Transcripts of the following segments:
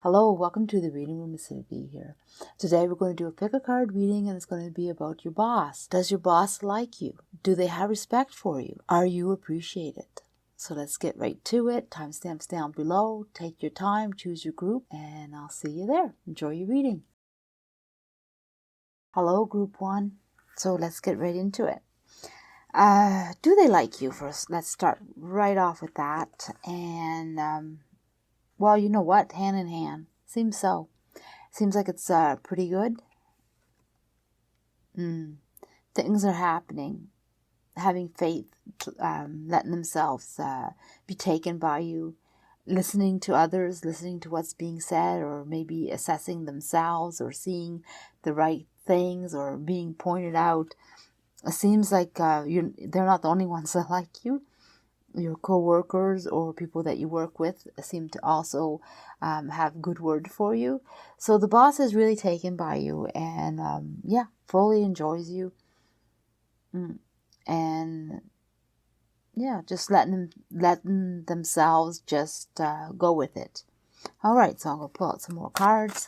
Hello, welcome to the reading room. It's V here. Today we're going to do a pick a card reading, and it's going to be about your boss. Does your boss like you? Do they have respect for you? Are you appreciated? So let's get right to it. Timestamps down below. Take your time, choose your group, and I'll see you there. Enjoy your reading. Hello, group 1. So let's get right into it. Do they like you first? Let's start right off with that. And well, you know what? Hand in hand. Seems so. Seems like it's pretty good. Things are happening. Having faith, letting themselves be taken by you, listening to others, listening to what's being said, or maybe assessing themselves, or seeing the right things, or being pointed out. It seems like they're not the only ones that like you. Your co-workers or people that you work with seem to also have good word for you. So the boss is really taken by you and fully enjoys you. And yeah, just letting themselves just go with it. All right, so I'm going to pull out some more cards.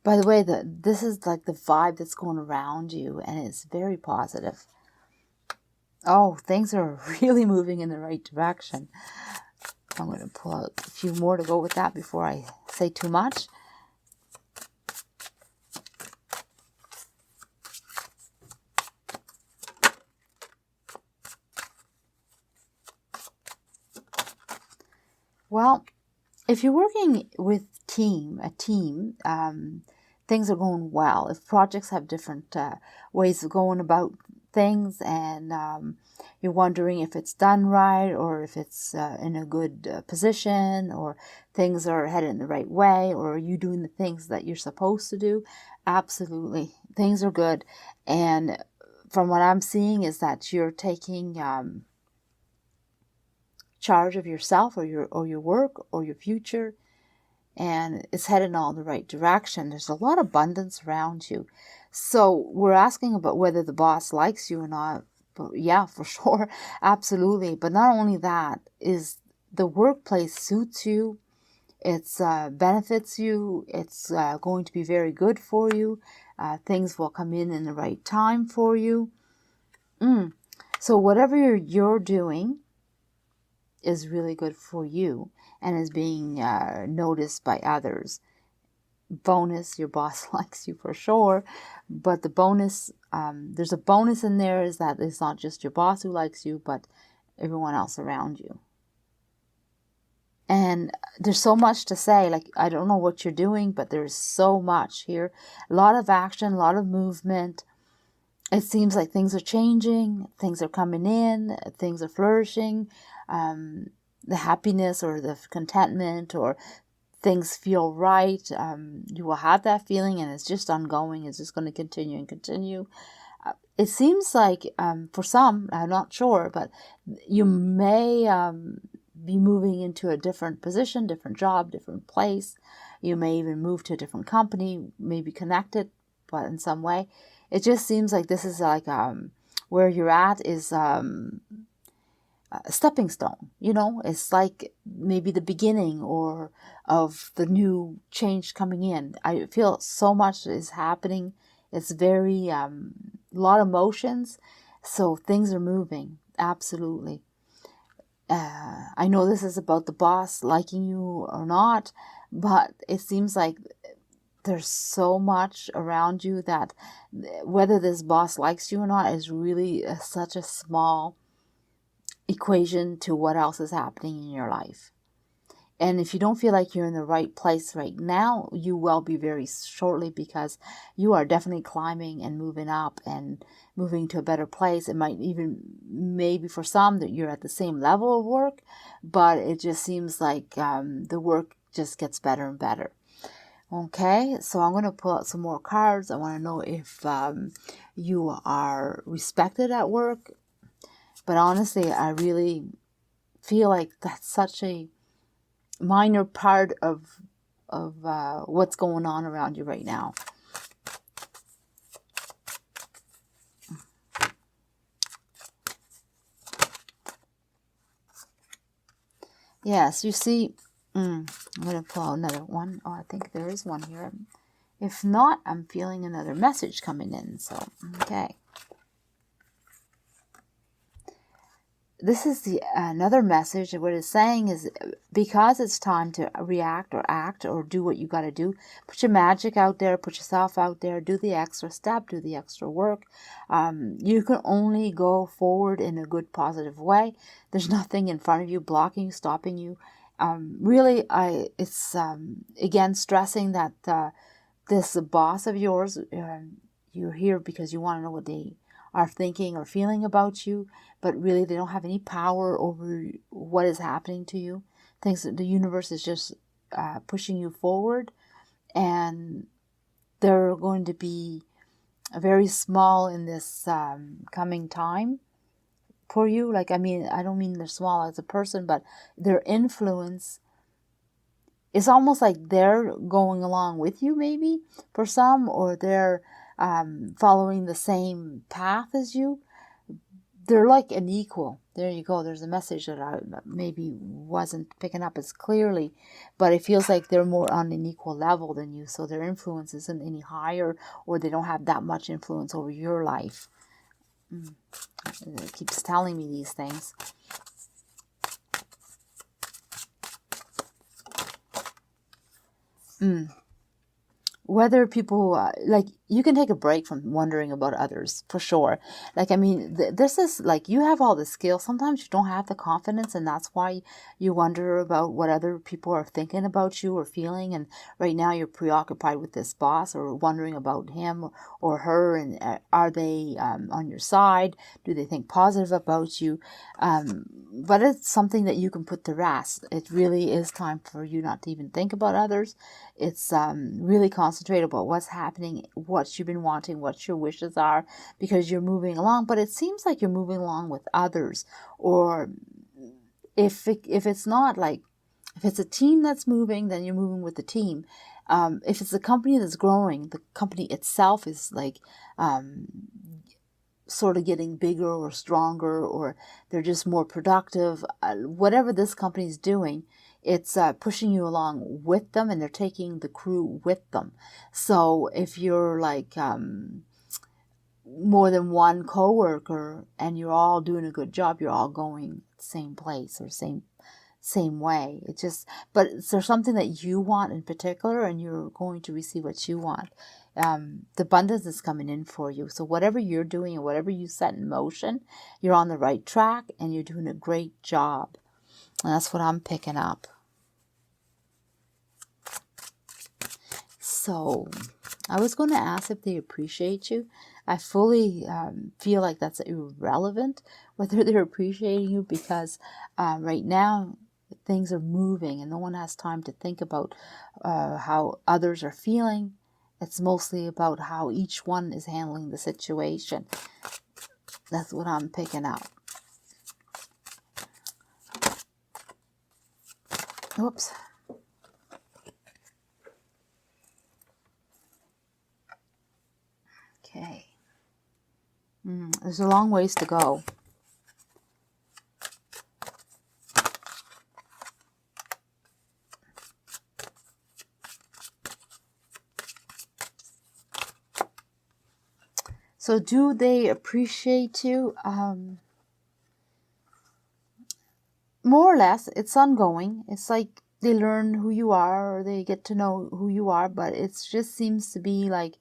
By the way, this is like the vibe that's going around you, and it's very positive. Oh, things are really moving in the right direction. I'm going to pull out a few more to go with that before I say too much. Well, if you're working with a team, things are going well. If projects have different ways of going about things, and you're wondering if it's done right, or if it's in a good position, or things are headed in the right way, or are you doing the things that you're supposed to do, absolutely, things are good. And from what I'm seeing is that you're taking charge of yourself, or your work, or your future, and it's headed in all the right direction. There's a lot of abundance around you. So we're asking about whether the boss likes you or not. But yeah, for sure, absolutely. But not only that, is the workplace suits you, it's benefits you, it's going to be very good for you, things will come in the right time for you. So whatever you're doing is really good for you and is being noticed by others. Bonus, your boss likes you for sure, but the bonus, there's a bonus in there, is that it's not just your boss who likes you, but everyone else around you. And there's so much to say. Like, I don't know what you're doing, but there's so much here. A lot of action, a lot of movement. It seems like things are changing, things are coming in, things are flourishing. The happiness or the contentment, or things feel right. You will have that feeling, and it's just ongoing. It's just going to continue and continue. It seems like for some, I'm not sure, but you may be moving into a different position, different job, different place. You may even move to a different company, maybe connected, but in some way. It just seems like this is like where you're at is a stepping stone. It's like maybe the beginning or of the new change coming in. I feel so much is happening. It's very a lot of emotions, so things are moving. Absolutely. I know this is about the boss liking you or not, but it seems like there's so much around you that whether this boss likes you or not is really such a small equation to what else is happening in your life. And if you don't feel like you're in the right place right now, you will be very shortly, because you are definitely climbing and moving up and moving to a better place. It might even, maybe for some, that you're at the same level of work, but it just seems like the work just gets better and better. Okay, so I'm going to pull out some more cards. I want to know if you are respected at work. But honestly, I really feel like that's such a minor part of what's going on around you right now. Yes, you see, I'm going to pull out another one. Oh, I think there is one here. If not, I'm feeling another message coming in. So, okay. This is the another message. What it's saying is, because it's time to react or act or do what you got to do, put your magic out there, put yourself out there, do the extra step, do the extra work. You can only go forward in a good, positive way. There's nothing in front of you blocking you, stopping you. Really, it's again stressing that this boss of yours, you're here because you want to know what they are thinking or feeling about you, but really they don't have any power over what is happening to you. Things that the universe is just pushing you forward, and they're going to be very small in this coming time for you. Like, I mean, I don't mean they're small as a person, but their influence, it's almost like they're going along with you, maybe for some, or they're following the same path as you. They're like an equal. There you go. There's a message that I maybe wasn't picking up as clearly, but it feels like they're more on an equal level than you. So their influence isn't any higher, or they don't have that much influence over your life. It keeps telling me these things. Whether people like, you can take a break from wondering about others for sure. Like, I mean, this is like, you have all the skills, sometimes you don't have the confidence, and that's why you wonder about what other people are thinking about you or feeling. And right now you're preoccupied with this boss, or wondering about him or her, and are they on your side? Do they think positive about you? But it's something that you can put to rest. It really is time for you not to even think about others. It's really concentrate about what's happening, what you've been wanting, what your wishes are, because you're moving along. But it seems like you're moving along with others. Or if it's not, like, if it's a team that's moving, then you're moving with the team. If it's a company that's growing, the company itself is like sort of getting bigger or stronger, or they're just more productive. Whatever this company's doing, it's pushing you along with them, and they're taking the crew with them. So if you're like more than one coworker and you're all doing a good job, you're all going the same place or same way. It just, but there's something that you want in particular, and you're going to receive what you want. The abundance is coming in for you. So whatever you're doing and whatever you set in motion, you're on the right track, and you're doing a great job. And that's what I'm picking up. So I was going to ask if they appreciate you. I fully feel like that's irrelevant whether they're appreciating you, because right now things are moving and no one has time to think about how others are feeling. It's mostly about how each one is handling the situation. That's what I'm picking up. Oops. Okay. There's a long ways to go. So do they appreciate you? More or less, it's ongoing. It's like they learn who you are, or they get to know who you are, but it just seems to be like,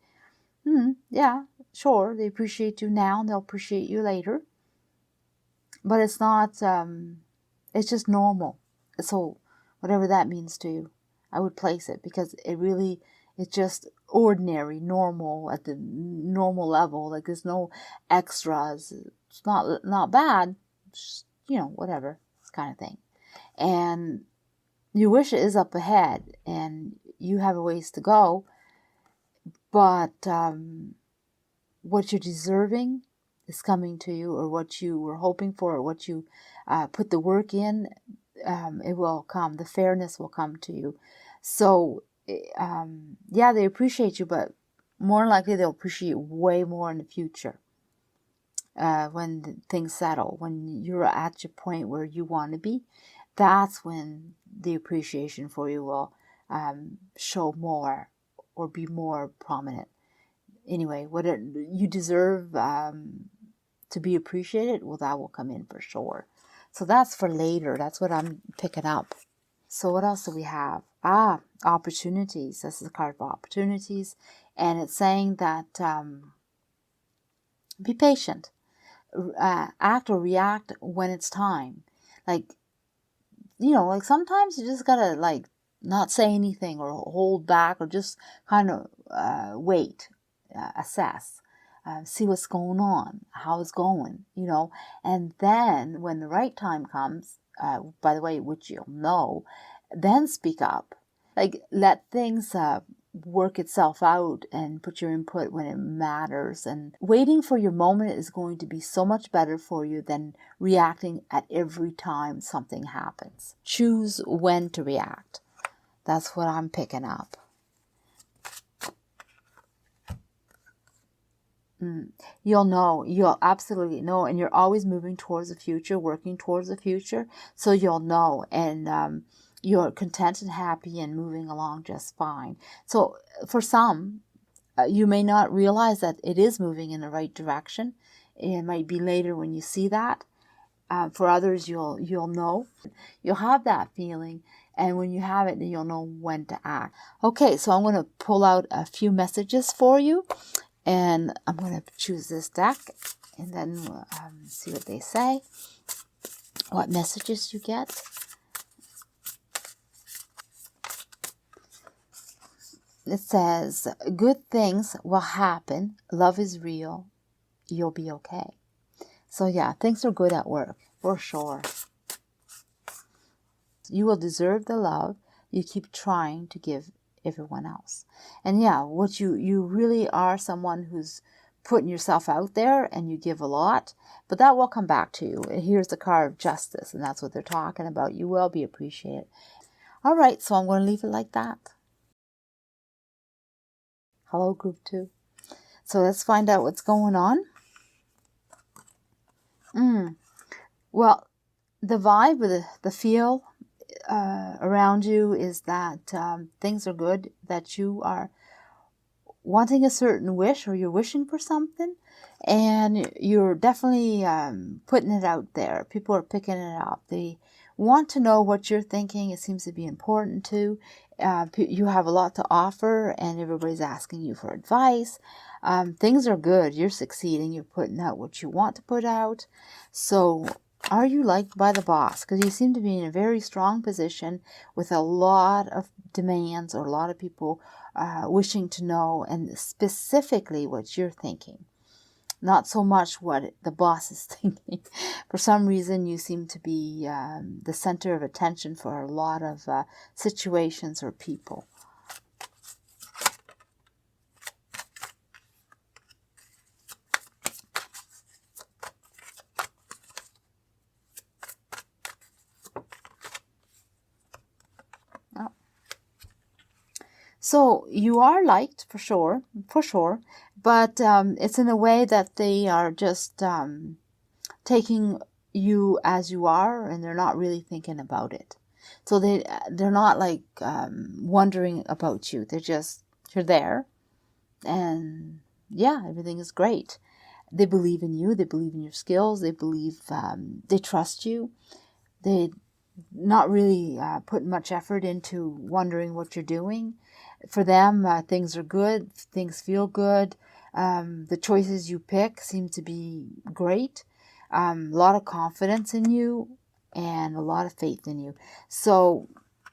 yeah, sure, they appreciate you now, and they'll appreciate you later. But it's not, it's just normal. So whatever that means to you, I would place it, because it's just ordinary, normal, at the normal level. Like, there's no extras. It's not bad, just, whatever kind of thing. And your wish is up ahead, and you have a ways to go, but what you're deserving is coming to you, or what you were hoping for, or what you put the work in, it will come. The fairness will come to you. So, yeah, they appreciate you, but more likely they'll appreciate you way more in the future. When things settle, when you're at your point where you want to be, that's when the appreciation for you will show more or be more prominent. Anyway, you deserve to be appreciated, well, that will come in for sure. So that's for later. That's what I'm picking up. So what else do we have? Opportunities. This is a card for opportunities. And it's saying that be patient. Act or react when it's time. Like, like sometimes you just gotta like not say anything or hold back or just kind of wait, assess, see what's going on, how it's going, and then when the right time comes, by the way, which you'll know, then speak up. Like, let things work itself out and put your input when it matters. And waiting for your moment is going to be so much better for you than reacting at every time something happens. Choose when to react. That's what I'm picking up. You'll absolutely know, and you're always moving towards the future, working towards the future, so you'll know, and you're content and happy and moving along just fine. So for some, you may not realize that it is moving in the right direction. It might be later when you see that. For others, you'll know. You'll have that feeling, and when you have it, then you'll know when to act. Okay, so I'm going to pull out a few messages for you, and I'm going to choose this deck, and then see what they say, what messages you get. It says, good things will happen. Love is real. You'll be okay. So yeah, things are good at work, for sure. You will deserve the love you keep trying to give everyone else. And yeah, what you really are someone who's putting yourself out there, and you give a lot, but that will come back to you. And here's the card of justice, and that's what they're talking about. You will be appreciated. All right, so I'm going to leave it like that. Hello, group 2. So let's find out what's going on. Well, the vibe, or the feel around you is that things are good, that you are wanting a certain wish, or you're wishing for something, and you're definitely putting it out there. People are picking it up. They want to know what you're thinking. It seems to be important too. You have a lot to offer, and everybody's asking you for advice. Things are good. You're succeeding. You're putting out what you want to put out. So are you liked by the boss? Because you seem to be in a very strong position with a lot of demands, or a lot of people wishing to know, and specifically what you're thinking. Not so much what the boss is thinking. For some reason, you seem to be the center of attention for a lot of situations or people. Oh. So you are liked for sure, but it's in a way that they are just taking you as you are, and they're not really thinking about it. So they're not like wondering about you. You're there, and yeah, everything is great. They believe in you. They believe in your skills. They believe they trust you. They not really put much effort into wondering what you're doing. For them, things are good. Things feel good. The choices you pick seem to be great. A lot of confidence in you, and a lot of faith in you. So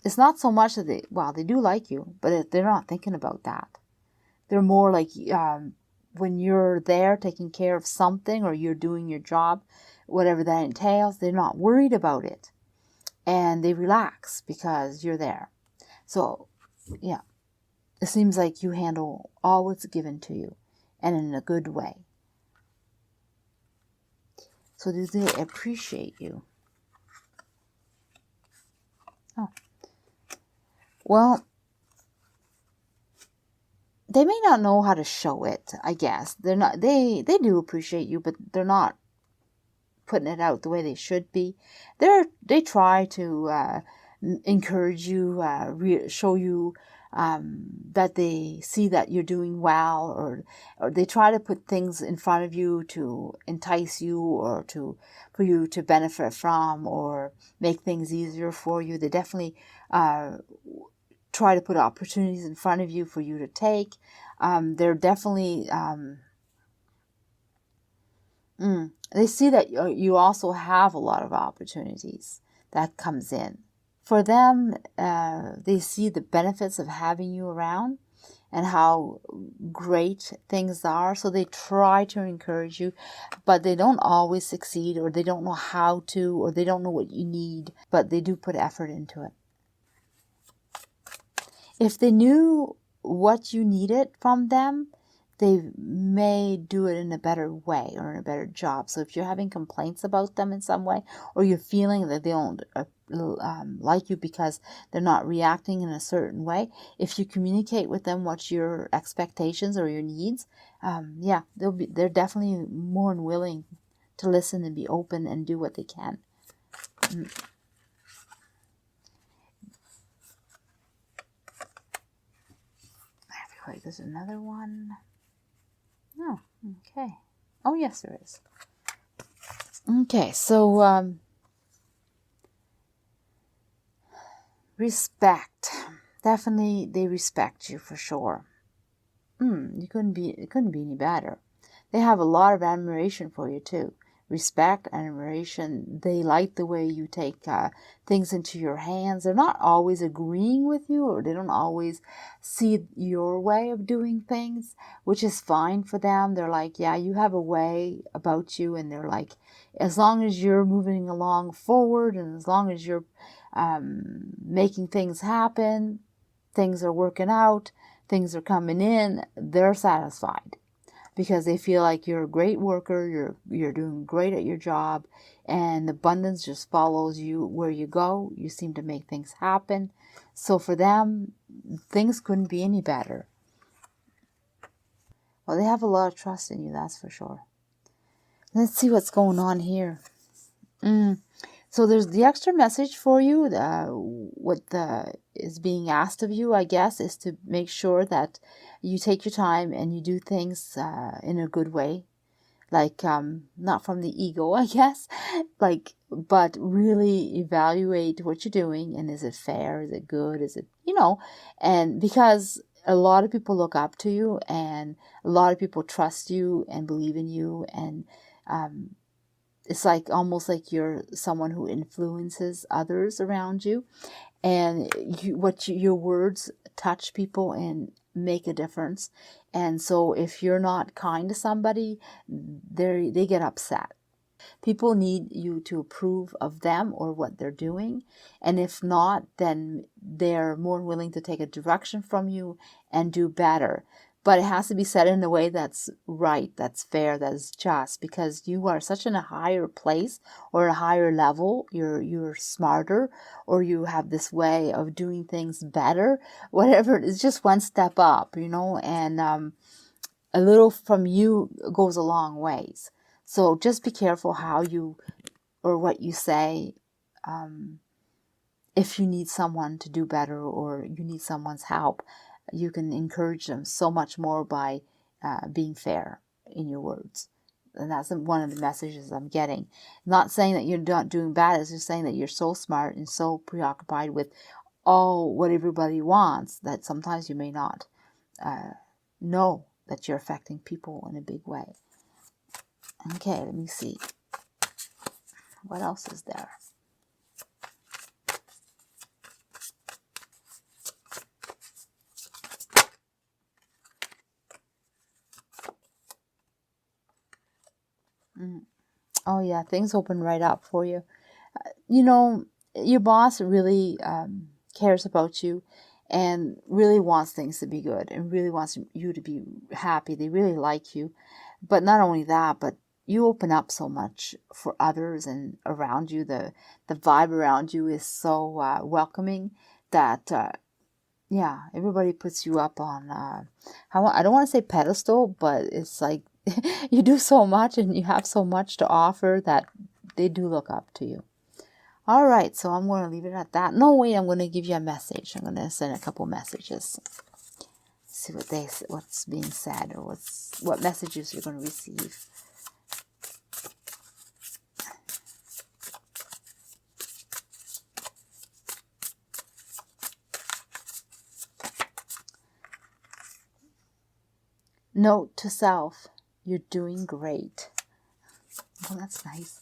it's not so much that they do like you, but they're not thinking about that. They're more like when you're there taking care of something, or you're doing your job, whatever that entails, they're not worried about it. And they relax because you're there. So, yeah, it seems like you handle all what's given to you, and in a good way. So do they appreciate you? Oh. Well, they may not know how to show it, I guess. They do appreciate you, but they're not putting it out the way they should be. They try to encourage you, show you that they see that you're doing well, or they try to put things in front of you to entice you, or for you to benefit from, or make things easier for you. They definitely try to put opportunities in front of you for you to take. They're definitely they see that you also have a lot of opportunities that comes in. For them, they see the benefits of having you around and how great things are. So they try to encourage you, but they don't always succeed, or they don't know how to, or they don't know what you need, but they do put effort into it. If they knew what you needed from them, they may do it in a better way or in a better job. So if you're having complaints about them in some way, or you're feeling that they don't like you because they're not reacting in a certain way, if you communicate with them what your expectations or your needs, they're definitely more than willing to listen and be open and do what they can. Wait, there's another one. Oh, okay. Oh, yes, there is. Okay, so respect. Definitely, they respect you for sure. It couldn't be any better. They have a lot of admiration for you too. Respect and admiration. They like the way you take things into your hands. They're not always agreeing with you, or they don't always see your way of doing things, which is fine for them. They're like, yeah, you have a way about you, and they're like, as long as you're moving along forward, and as long as you're making things happen, things are working out, things are coming in, they're satisfied. Because they feel like you're a great worker, you're doing great at your job, and abundance just follows you where you go. You seem to make things happen. So for them, things couldn't be any better. Well, they have a lot of trust in you, that's for sure. Let's see what's going on here. So there's the extra message for you. What is being asked of you, I guess, is to make sure that you take your time and you do things in a good way. Like, not from the ego, I guess, but really evaluate what you're doing, and is it fair? Is it good? Is it, and because a lot of people look up to you, and a lot of people trust you and believe in you, and it's like almost like you're someone who influences others around you, and your words touch people and make a difference. And so if you're not kind to somebody, they get upset. People need you to approve of them or what they're doing, and if not, then they're more willing to take a direction from you and do better. But it has to be said in a way that's right, that's fair, that's just, because you are such in a higher place or a higher level. You're smarter, or you have this way of doing things better. Whatever, it's just one step up, and a little from you goes a long ways. So just be careful how you or what you say. If you need someone to do better, or you need someone's help, you can encourage them so much more by being fair in your words. And that's one of the messages I'm getting. Not saying that you're not doing bad, it's just saying that you're so smart and so preoccupied with what everybody wants, that sometimes you may not know that you're affecting people in a big way. Okay, let me see. What else is there? Oh yeah, things open right up for you. Your boss really cares about you and really wants things to be good and really wants you to be happy. They really like you. But not only that, but you open up so much for others and around you. The vibe around you is so welcoming that everybody puts you up on I don't want to say pedestal, but it's like you do so much and you have so much to offer that they do look up to you. All right, so I'm going to leave it at that. No, wait, I'm going to give you a message. I'm going to send a couple messages. See what's being said, or what messages you're going to receive. Note to self, you're doing great. Well, that's nice.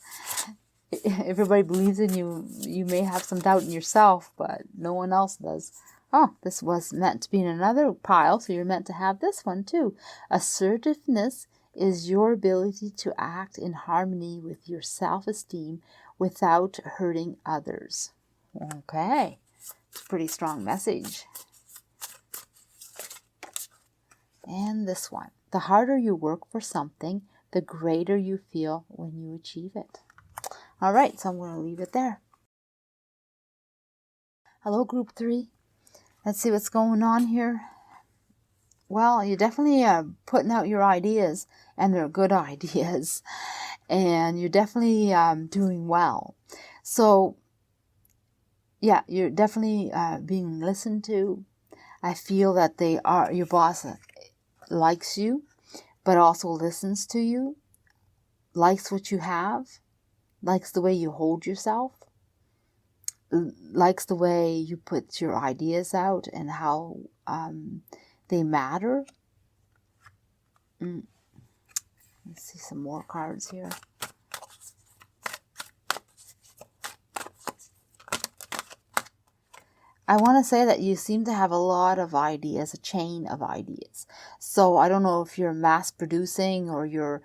Everybody believes in you. You may have some doubt in yourself, but no one else does. Oh, this was meant to be in another pile, so you're meant to have this one too. Assertiveness is your ability to act in harmony with your self-esteem without hurting others. Okay, it's a pretty strong message. And this one. The harder you work for something, the greater you feel when you achieve it. All right, so I'm going to leave it there. Hello, Group 3. Let's see what's going on here. Well, you're definitely putting out your ideas, and they're good ideas. And you're definitely doing well. So, yeah, you're definitely being listened to. I feel that your boss likes you, but also listens to you, likes what you have, likes the way you hold yourself, likes the way you put your ideas out and how they matter. Let's see some more cards here. I want to say that you seem to have a lot of ideas, a chain of ideas. So I don't know if you're mass producing or you're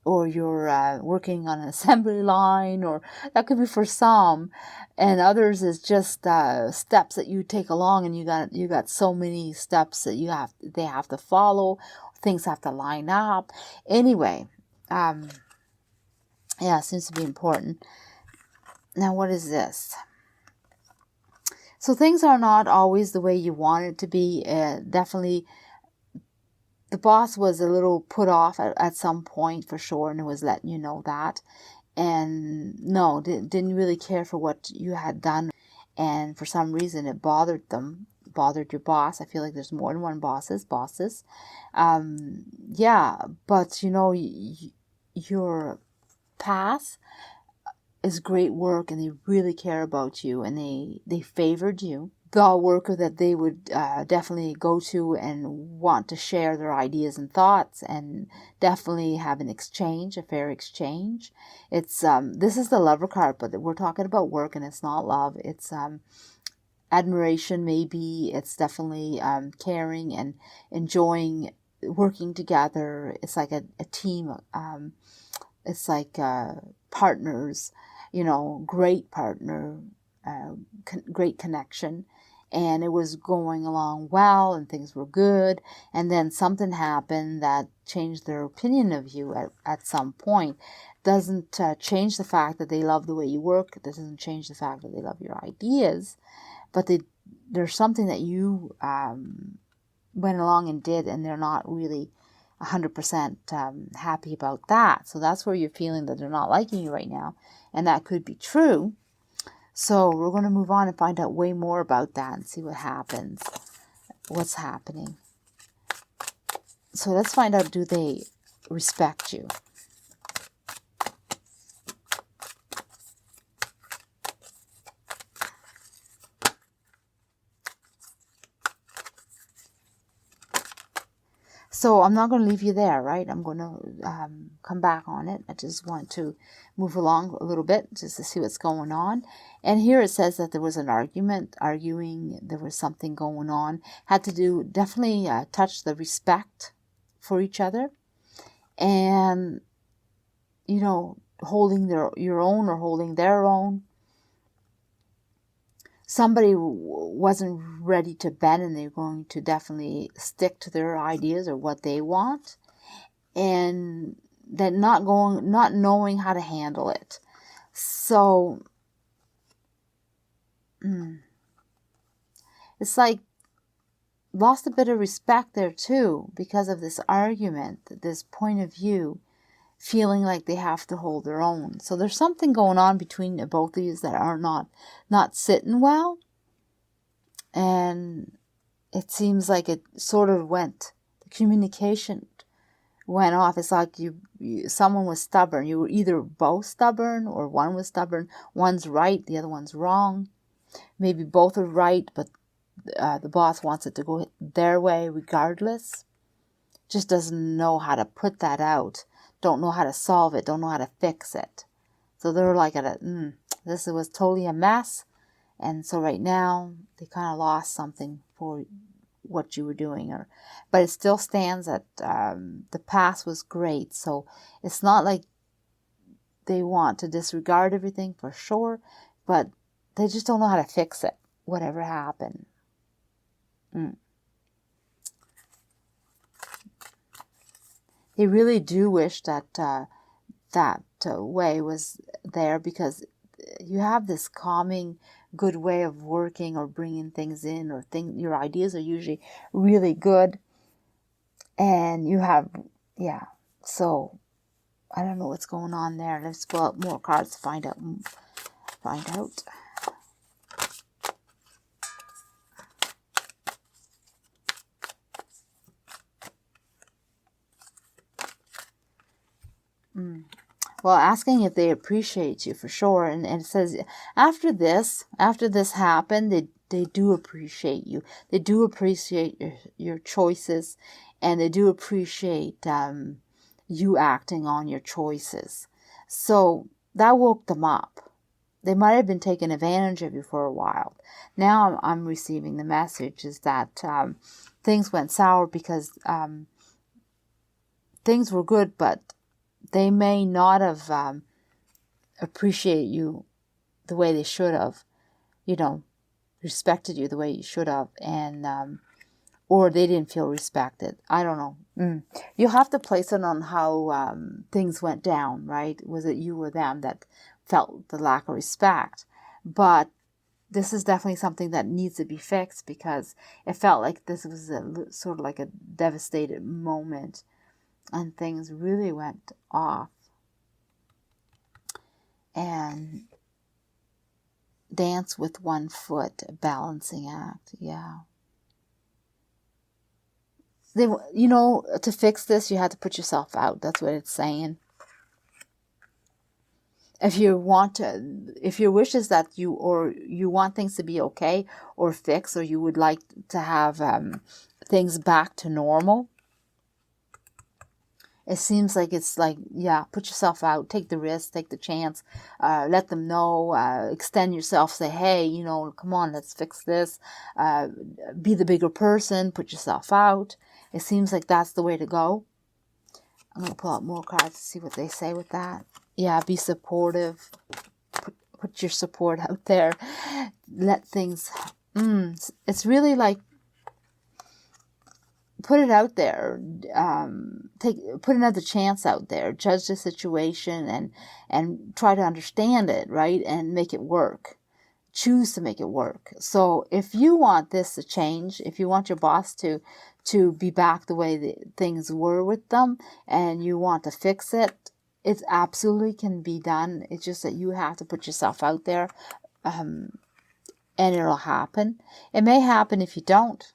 working on an assembly line, or that could be for some, and others is just steps that you take along, and you got so many steps that they have to follow, things have to line up. Anyway, yeah, it seems to be important. Now, what is this? So things are not always the way you want it to be. Definitely, the boss was a little put off at some point for sure, and was letting you know that. And no, didn't really care for what you had done. And for some reason, it bothered them, bothered your boss. I feel like there's more than one bosses. Yeah, but your path is great work, and they really care about you, and they favored you. The worker that they would definitely go to and want to share their ideas and thoughts, and definitely have an exchange, a fair exchange. It's this is the Lover card, but we're talking about work, and it's not love. It's admiration, maybe. It's definitely caring and enjoying working together. It's like a team. It's like partners, great partner, great connection. And it was going along well, and things were good. And then something happened that changed their opinion of you at some point. Doesn't change the fact that they love the way you work. It doesn't change the fact that they love your ideas. But there's something that you went along and did, and they're not really 100% happy about that. So that's where you're feeling that they're not liking you right now. And that could be true. So we're going to move on and find out way more about that and see what happens. What's happening. So let's find out, do they respect you? So I'm not going to leave you there, right? I'm going to come back on it. I just want to move along a little bit just to see what's going on. And here it says that there was an arguing, there was something going on. Had to do, definitely touch the respect for each other. And, holding your own or holding their own. Somebody wasn't ready to bend, and they're going to definitely stick to their ideas or what they want, and then not knowing how to handle it. So it's like lost a bit of respect there too because of this argument, this point of view. feeling like they have to hold their own. So there's something going on between both of you that are not sitting well. And it seems like it sort of went, the communication went off. It's like someone was stubborn. You were either both stubborn or one was stubborn. One's right, the other one's wrong. Maybe both are right, but the boss wants it to go their way regardless. Just doesn't know how to put that out. Don't know how to solve it. Don't know how to fix it. So they're like, this was totally a mess. And so right now, they kind of lost something for what you were doing. But it still stands that the past was great. So it's not like they want to disregard everything for sure, but they just don't know how to fix it, whatever happened. They really do wish that that way was there, because you have this calming, good way of working or bringing things in, or your ideas are usually really good. And you have, so I don't know what's going on there. Let's pull out more cards to find out. Well, asking if they appreciate you for sure. And it says after this happened, they do appreciate you. They do appreciate your choices, and they do appreciate you acting on your choices. So that woke them up. They might have been taking advantage of you for a while. Now I'm receiving the message is that things went sour because things were good, but they may not have appreciated you the way they should have, respected you the way you should have, and or they didn't feel respected. I don't know. You have to place it on how things went down, right? Was it you or them that felt the lack of respect? But this is definitely something that needs to be fixed, because it felt like this was sort of like a devastated moment, and things really went off. And dance with one foot, a balancing act. Yeah. To fix this, you have to put yourself out. That's what it's saying. If your wish is that you want things to be okay or fixed, or you would like to have things back to normal, it seems like it's like, put yourself out, take the risk, take the chance, let them know, extend yourself, say, hey, come on, let's fix this, be the bigger person, put yourself out. It seems like that's the way to go. I'm going to pull out more cards to see what they say with that. Yeah, be supportive. Put your support out there. Let things, it's really like, put it out there, put another chance out there, judge the situation and try to understand it, right? And make it work. Choose to make it work. So if you want this to change, if you want your boss to be back the way things were with them, and you want to fix it, it absolutely can be done. It's just that you have to put yourself out there, and it'll happen. It may happen if you don't.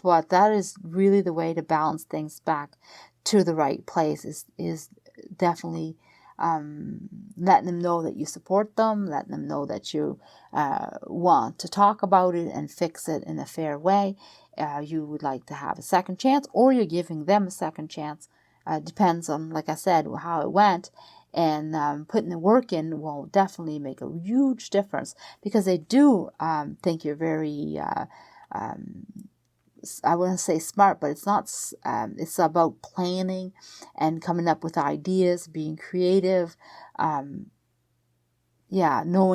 But that is really the way to balance things back to the right place, is definitely letting them know that you support them, letting them know that you want to talk about it and fix it in a fair way. You would like to have a second chance, or you're giving them a second chance. Depends on, like I said, how it went. And putting the work in will definitely make a huge difference, because they do think you're very... I wouldn't say smart, but it's not. It's about planning and coming up with ideas, being creative. Knowing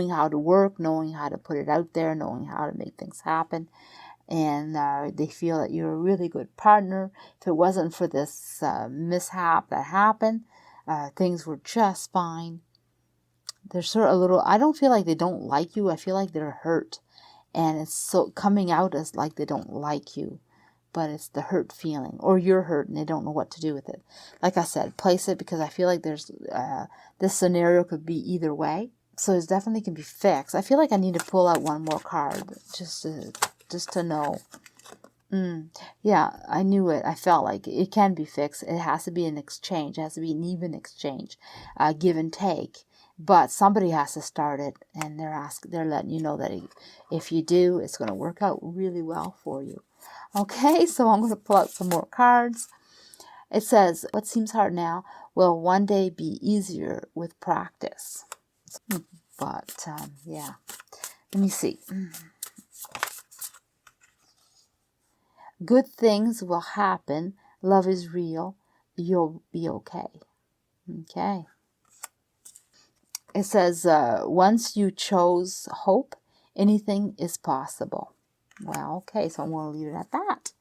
how to work, knowing how to put it out there, knowing how to make things happen. And they feel that you're a really good partner. If it wasn't for this mishap that happened, things were just fine. They're sort of a little. I don't feel like they don't like you. I feel like they're hurt. And it's so coming out as like they don't like you. but it's the hurt feeling, or you're hurt and they don't know what to do with it. Like I said, place it, because I feel like there's this scenario could be either way. So it definitely can be fixed. I feel like I need to pull out one more card just to know. Yeah, I knew it. I felt like it can be fixed. It has to be an exchange. It has to be an even exchange, give and take. But somebody has to start it, and they're letting you know that if you do, it's going to work out really well for you. Okay, so I'm going to pull out some more cards. It says, what seems hard now will one day be easier with practice. But, yeah, let me see. Good things will happen. Love is real. You'll be okay. Okay. It says, once you chose hope, anything is possible. Well, okay, so I'm going to leave it at that.